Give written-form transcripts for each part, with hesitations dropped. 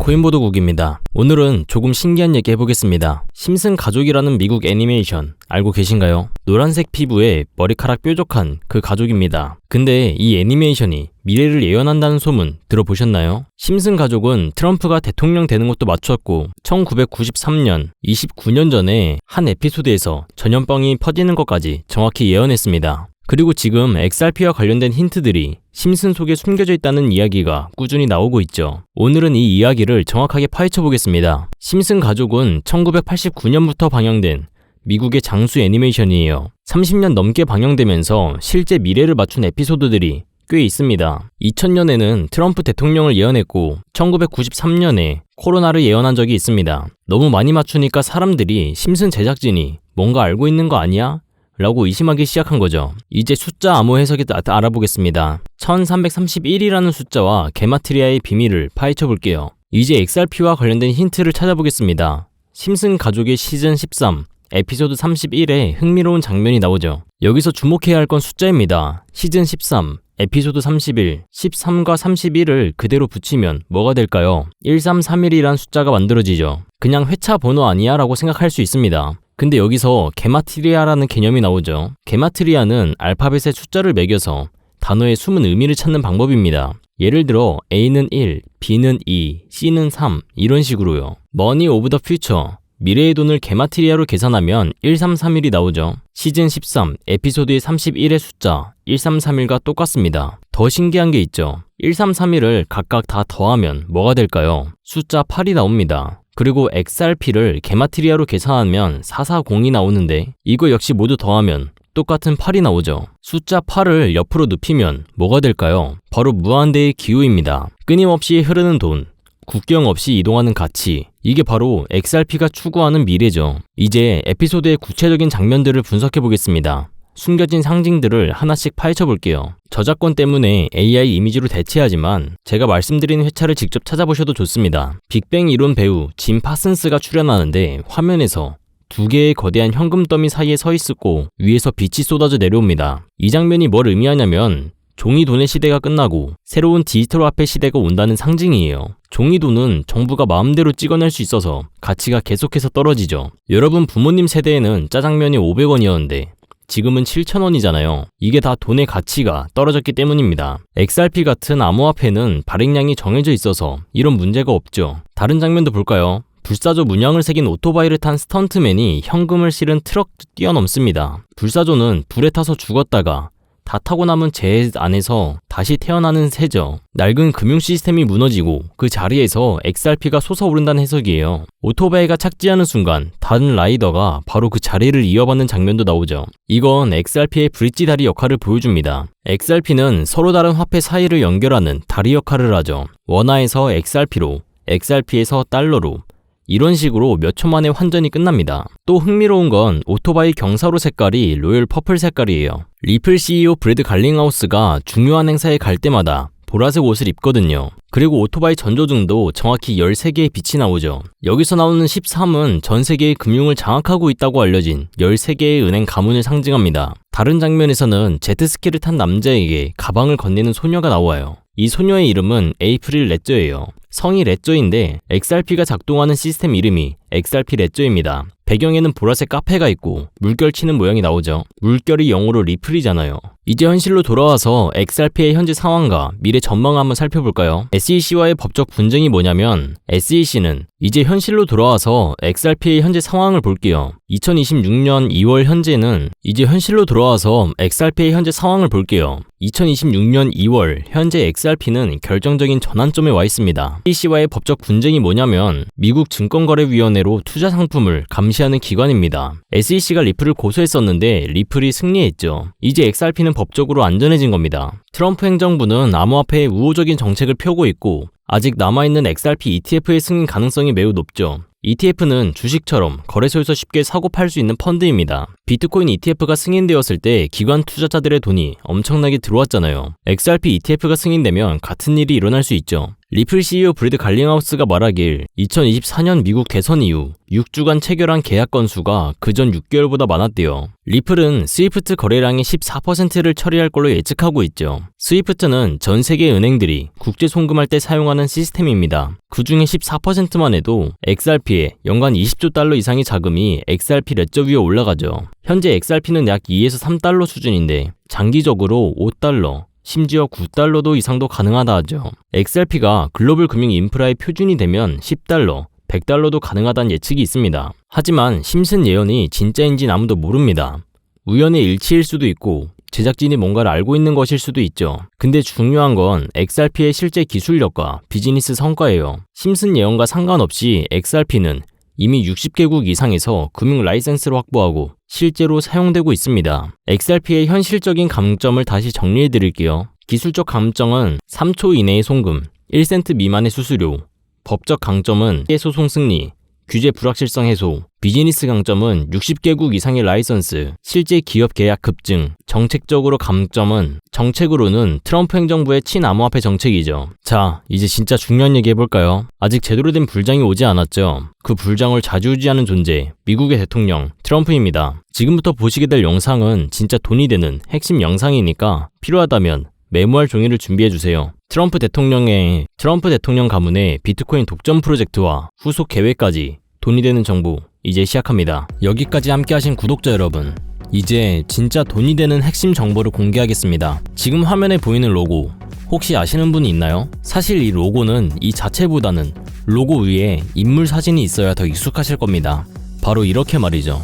코인보도국입니다. 오늘은 조금 신기한 얘기 해보겠습니다. 심슨 가족이라는 미국 애니메이션 알고 계신가요? 노란색 피부에 머리카락 뾰족한 그 가족입니다. 근데 이 애니메이션이 미래를 예언한다는 소문 들어보셨나요? 심슨 가족은 트럼프가 대통령 되는 것도 맞췄고 1993년 29년 전에 한 에피소드에서 전염병이 퍼지는 것까지 정확히 예언했습니다. 그리고 지금 XRP와 관련된 힌트들이 심슨 속에 숨겨져 있다는 이야기가 꾸준히 나오고 있죠. 오늘은 이 이야기를 정확하게 파헤쳐 보겠습니다. 심슨 가족은 1989년부터 방영된 미국의 장수 애니메이션이에요. 30년 넘게 방영되면서 실제 미래를 맞춘 에피소드들이 꽤 있습니다. 2000년에는 트럼프 대통령을 예언했고 1993년에 코로나를 예언한 적이 있습니다. 너무 많이 맞추니까 사람들이 심슨 제작진이 뭔가 알고 있는 거 아니야? 라고 의심하기 시작한 거죠. 이제 숫자 암호 해석에 알아보겠습니다. 1331이라는 숫자와 게마트리아의 비밀을 파헤쳐 볼게요. 이제 XRP와 관련된 힌트를 찾아보겠습니다. 심슨 가족의 시즌 13 에피소드 31에 흥미로운 장면이 나오죠. 여기서 주목해야 할 건 숫자입니다. 시즌 13 에피소드 31, 13과 31을 그대로 붙이면 뭐가 될까요? 1331이란 숫자가 만들어지죠. 그냥 회차 번호 아니야? 라고 생각할 수 있습니다. 근데 여기서 게마트리아라는 개념이 나오죠. 게마트리아는 알파벳의 숫자를 매겨서 단어의 숨은 의미를 찾는 방법입니다. 예를 들어 A는 1, B는 2, C는 3 이런 식으로요. Money of the future, 미래의 돈을 게마트리아로 계산하면 1331이 나오죠. 시즌 13 에피소드의 31의 숫자 1331과 똑같습니다. 더 신기한 게 있죠. 1331을 각각 다 더하면 뭐가 될까요? 숫자 8이 나옵니다. 그리고 XRP를 게마트리아로 계산하면 440이 나오는데 이거 역시 모두 더하면 똑같은 8이 나오죠. 숫자 8을 옆으로 눕히면 뭐가 될까요? 바로 무한대의 기호입니다. 끊임없이 흐르는 돈, 국경 없이 이동하는 가치, 이게 바로 XRP가 추구하는 미래죠. 이제 에피소드의 구체적인 장면들을 분석해 보겠습니다. 숨겨진 상징들을 하나씩 파헤쳐 볼게요. 저작권 때문에 AI 이미지로 대체하지만 제가 말씀드린 회차를 직접 찾아보셔도 좋습니다. 빅뱅 이론 배우 짐 파슨스가 출연하는데 화면에서 두 개의 거대한 현금 더미 사이에 서 있었고 위에서 빛이 쏟아져 내려옵니다. 이 장면이 뭘 의미하냐면 종이돈의 시대가 끝나고 새로운 디지털 화폐 시대가 온다는 상징이에요. 종이돈은 정부가 마음대로 찍어낼 수 있어서 가치가 계속해서 떨어지죠. 여러분 부모님 세대에는 짜장면이 500원이었는데 지금은 7,000원이잖아요. 이게 다 돈의 가치가 떨어졌기 때문입니다. XRP 같은 암호화폐는 발행량이 정해져 있어서 이런 문제가 없죠. 다른 장면도 볼까요? 불사조 문양을 새긴 오토바이를 탄 스턴트맨이 현금을 실은 트럭 뛰어넘습니다. 불사조는 불에 타서 죽었다가 다 타고 남은 재 안에서 다시 태어나는 새죠. 낡은 금융 시스템이 무너지고 그 자리에서 XRP가 솟아오른다는 해석이에요. 오토바이가 착지하는 순간 다른 라이더가 바로 그 자리를 이어받는 장면도 나오죠. 이건 XRP의 브릿지 다리 역할을 보여줍니다. XRP는 서로 다른 화폐 사이를 연결하는 다리 역할을 하죠. 원화에서 XRP로, XRP에서 달러로 이런 식으로 몇 초 만에 환전이 끝납니다. 또 흥미로운 건 오토바이 경사로 색깔이 로열 퍼플 색깔이에요. 리플 CEO 브래드 갈링하우스가 중요한 행사에 갈 때마다 보라색 옷을 입거든요. 그리고 오토바이 전조등도 정확히 13개의 빛이 나오죠. 여기서 나오는 13은 전 세계의 금융을 장악하고 있다고 알려진 13개의 은행 가문을 상징합니다. 다른 장면에서는 제트스키를 탄 남자에게 가방을 건네는 소녀가 나와요. 이 소녀의 이름은 에이프릴 레저예요. 성이 레저인데 XRP가 작동하는 시스템 이름이 XRP 레저입니다. 배경에는 보라색 카페가 있고 물결 치는 모양이 나오죠. 물결이 영어로 리플이잖아요. 이제 현실로 돌아와서 XRP의 현재 상황과 미래 전망을 한번 살펴볼까요? SEC와의 법적 분쟁이 뭐냐면 SEC는 이제 현실로 돌아와서 XRP의 현재 상황을 볼게요. 2026년 2월 현재는 이제 현실로 돌아와서 XRP의 현재 상황을 볼게요. 2026년 2월 현재 XRP는 결정적인 전환점에 와 있습니다. SEC와의 법적 분쟁이 뭐냐면 미국 증권거래위원회로 투자 상품을 감시하는 기관입니다. SEC가 리플을 고소했었는데 리플이 승리했죠. 이제 XRP는 법적으로 안전해진 겁니다. 트럼프 행정부는 암호화폐에 우호적인 정책을 펴고 있고 아직 남아있는 XRP ETF의 승인 가능성이 매우 높죠. ETF는 주식처럼 거래소에서 쉽게 사고 팔 수 있는 펀드입니다. 비트코인 ETF가 승인되었을 때 기관 투자자들의 돈이 엄청나게 들어왔잖아요. XRP ETF가 승인되면 같은 일이 일어날 수 있죠. 리플 CEO 브래드 갈링하우스가 말하길 2024년 미국 대선 이후 6주간 체결한 계약 건수가 그전 6개월보다 많았대요. 리플은 스위프트 거래량의 14%를 처리할 걸로 예측하고 있죠. 스위프트는 전 세계 은행들이 국제 송금할 때 사용하는 시스템입니다. 그 중에 14%만 해도 XRP에 연간 20조 달러 이상의 자금이 XRP 레저 위에 올라가죠. 현재 XRP는 약 2에서 3달러 수준인데 장기적으로 5달러, 심지어 9달러도 이상도 가능하다 하죠. XRP가 글로벌 금융 인프라의 표준이 되면 10달러, 100달러도 가능하다는 예측이 있습니다. 하지만 심슨 예언이 진짜인지는 아무도 모릅니다. 우연의 일치일 수도 있고 제작진이 뭔가를 알고 있는 것일 수도 있죠. 근데 중요한 건 XRP의 실제 기술력과 비즈니스 성과예요. 심슨 예언과 상관없이 XRP는 이미 60개국 이상에서 금융 라이센스를 확보하고 실제로 사용되고 있습니다. XRP의 현실적인 강점을 다시 정리해 드릴게요. 기술적 강점은 3초 이내의 송금, 1센트 미만의 수수료, 법적 강점은 소송 승리, 규제 불확실성 해소, 비즈니스 강점은 60개국 이상의 라이선스, 실제 기업 계약 급증, 정책적으로 강점은 정책으로는 트럼프 행정부의 친암호화폐 정책이죠. 자, 이제 진짜 중요한 얘기 해볼까요? 아직 제대로 된 불장이 오지 않았죠. 그 불장을 좌지우지하는 존재, 미국의 대통령 트럼프입니다. 지금부터 보시게 될 영상은 진짜 돈이 되는 핵심 영상이니까 필요하다면 메모할 종이를 준비해주세요. 트럼프 대통령 가문의 비트코인 독점 프로젝트와 후속 계획까지 돈이 되는 정보 이제 시작합니다. 여기까지 함께하신 구독자 여러분, 이제 진짜 돈이 되는 핵심 정보를 공개하겠습니다. 지금 화면에 보이는 로고 혹시 아시는 분이 있나요? 사실 이 로고는 이 자체보다는 로고 위에 인물 사진이 있어야 더 익숙하실 겁니다. 바로 이렇게 말이죠.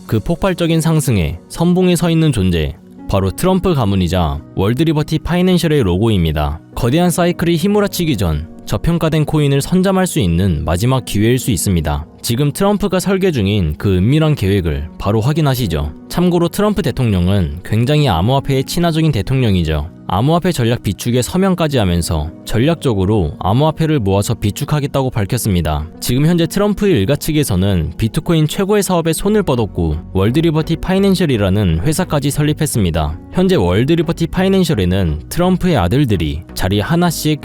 그 폭발적인 상승에 선봉에 서 있는 존재, 바로 트럼프 가문이자 월드리버티 파이낸셜의 로고입니다. 거대한 사이클이 휘몰아치기 전 저평가된 코인을 선점할 수 있는 마지막 기회일 수 있습니다. 지금 트럼프가 설계 중인 그 은밀한 계획을 바로 확인하시죠. 참고로 트럼프 대통령은 굉장히 암호화폐에 친화적인 대통령이죠. 암호화폐 전략 비축에 서명까지 하면서 전략적으로 암호화폐를 모아서 비축하겠다고 밝혔습니다. 지금 현재 트럼프 일가 측에서는 비트코인 최고의 사업에 손을 뻗었고 월드리버티 파이낸셜이라는 회사까지 설립했습니다. 현재 월드리버티 파이낸셜에는 트럼프의 아들들이 자리 하나씩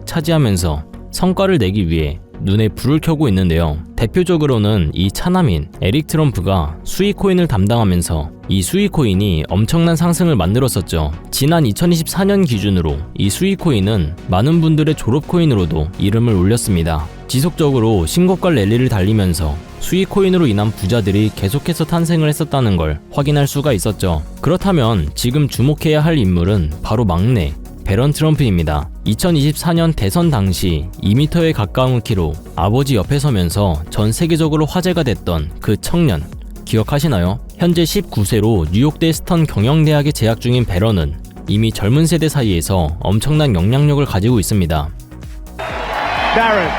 차지하면서 성과를 내기 위해 눈에 불을 켜고 있는데요. 대표적으로는 이 차남인 에릭 트럼프가 수익코인을 담당하면서 이 수익코인이 엄청난 상승을 만들었었죠. 지난 2024년 기준으로 이 수익코인은 많은 분들의 졸업코인으로도 이름을 올렸습니다. 지속적으로 신고가 랠리를 달리면서 수익코인으로 인한 부자들이 계속해서 탄생을 했었다는 걸 확인할 수가 있었죠. 그렇다면 지금 주목해야 할 인물은 바로 막내 배런 트럼프입니다. 2024년 대선 당시 2m에 가까운 키로 아버지 옆에 서면서 전 세계적으로 화제가 됐던 그 청년 기억하시나요? 현재 19세로 뉴욕대 스턴 경영대학에 재학 중인 배런은 이미 젊은 세대 사이에서 엄청난 영향력을 가지고 있습니다. Barron.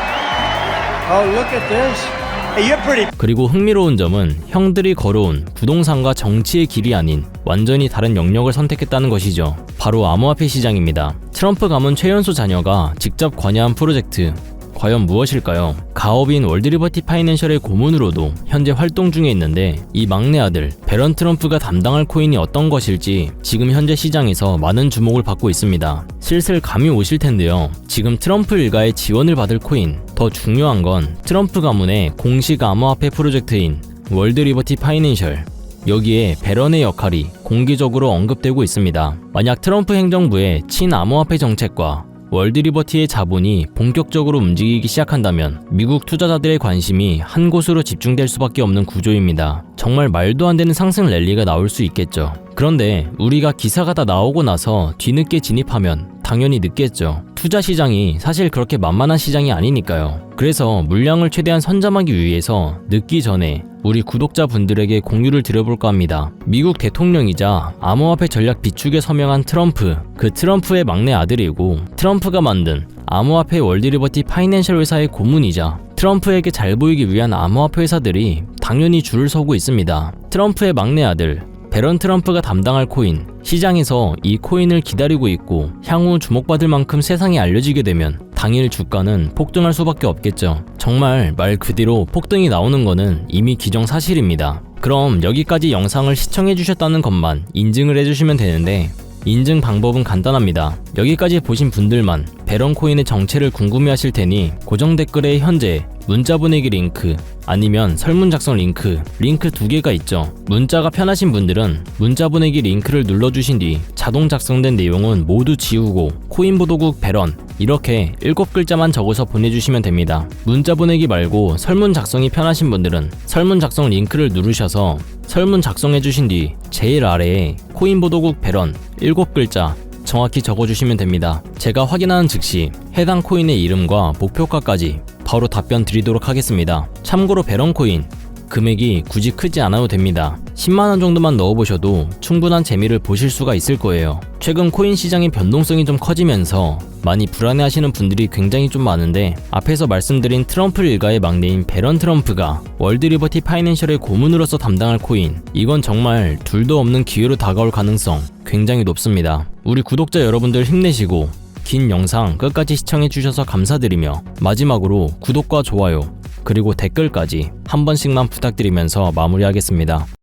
Oh, look at this. Hey, you're pretty. 그리고 흥미로운 점은 형들이 걸어온 부동산과 정치의 길이 아닌 완전히 다른 영역을 선택했다는 것이죠. 바로 암호화폐 시장입니다. 트럼프 가문 최연소 자녀가 직접 관여한 프로젝트, 과연 무엇일까요? 가업인 월드리버티 파이낸셜의 고문으로도 현재 활동 중에 있는데 이 막내 아들 배런 트럼프가 담당할 코인이 어떤 것일지 지금 현재 시장에서 많은 주목을 받고 있습니다. 슬슬 감이 오실 텐데요. 지금 트럼프 일가의 지원을 받을 코인, 더 중요한 건 트럼프 가문의 공식 암호화폐 프로젝트인 월드리버티 파이낸셜, 여기에 배런의 역할이 공개적으로 언급되고 있습니다. 만약 트럼프 행정부의 친암호화폐 정책과 월드리버티의 자본이 본격적으로 움직이기 시작한다면 미국 투자자들의 관심이 한 곳으로 집중될 수밖에 없는 구조입니다. 정말 말도 안 되는 상승 랠리가 나올 수 있겠죠. 그런데 우리가 기사가 다 나오고 나서 뒤늦게 진입하면 당연히 늦겠죠. 투자 시장이 사실 그렇게 만만한 시장이 아니니까요. 그래서 물량을 최대한 선점하기 위해서 늦기 전에 우리 구독자분들에게 공유를 드려볼까 합니다. 미국 대통령이자 암호화폐 전략 비축에 서명한 트럼프, 그 트럼프의 막내 아들이고 트럼프가 만든 암호화폐 월드리버티 파이낸셜 회사의 고문이자 트럼프에게 잘 보이기 위한 암호화폐 회사들이 당연히 줄을 서고 있습니다. 트럼프의 막내 아들 배런 트럼프가 담당할 코인, 시장에서 이 코인을 기다리고 있고 향후 주목받을 만큼 세상에 알려지게 되면 당일 주가는 폭등할 수밖에 없겠죠. 정말 말 그대로 폭등이 나오는 거는 이미 기정사실입니다. 그럼 여기까지 영상을 시청해주셨다는 것만 인증을 해주시면 되는데 인증 방법은 간단합니다. 여기까지 보신 분들만 베런 코인의 정체를 궁금해하실 테니 고정 댓글에 현재 문자 보내기 링크 아니면 설문 작성 링크 2개가 있죠. 문자가 편하신 분들은 문자 보내기 링크를 눌러주신 뒤 자동 작성된 내용은 모두 지우고 코인 보도국 베런 이렇게 7글자만 적어서 보내주시면 됩니다. 문자 보내기 말고 설문 작성이 편하신 분들은 설문 작성 링크를 누르셔서 설문 작성해주신 뒤 제일 아래에 코인 보도국 베런 7글자 정확히 적어주시면 됩니다. 제가 확인하는 즉시 해당 코인의 이름과 목표가까지 바로 답변 드리도록 하겠습니다. 참고로 베런 코인 금액이 굳이 크지 않아도 됩니다. 10만원 정도만 넣어보셔도 충분한 재미를 보실 수가 있을 거예요. 최근 코인 시장의 변동성이 좀 커지면서 많이 불안해하시는 분들이 굉장히 좀 많은데 앞에서 말씀드린 트럼프 일가의 막내인 베런 트럼프가 월드 리버티 파이낸셜의 고문으로서 담당할 코인 이건 정말 둘도 없는 기회로 다가올 가능성 굉장히 높습니다. 우리 구독자 여러분들 힘내시고 긴 영상 끝까지 시청해주셔서 감사드리며 마지막으로 구독과 좋아요 그리고 댓글까지 한 번씩만 부탁드리면서 마무리하겠습니다.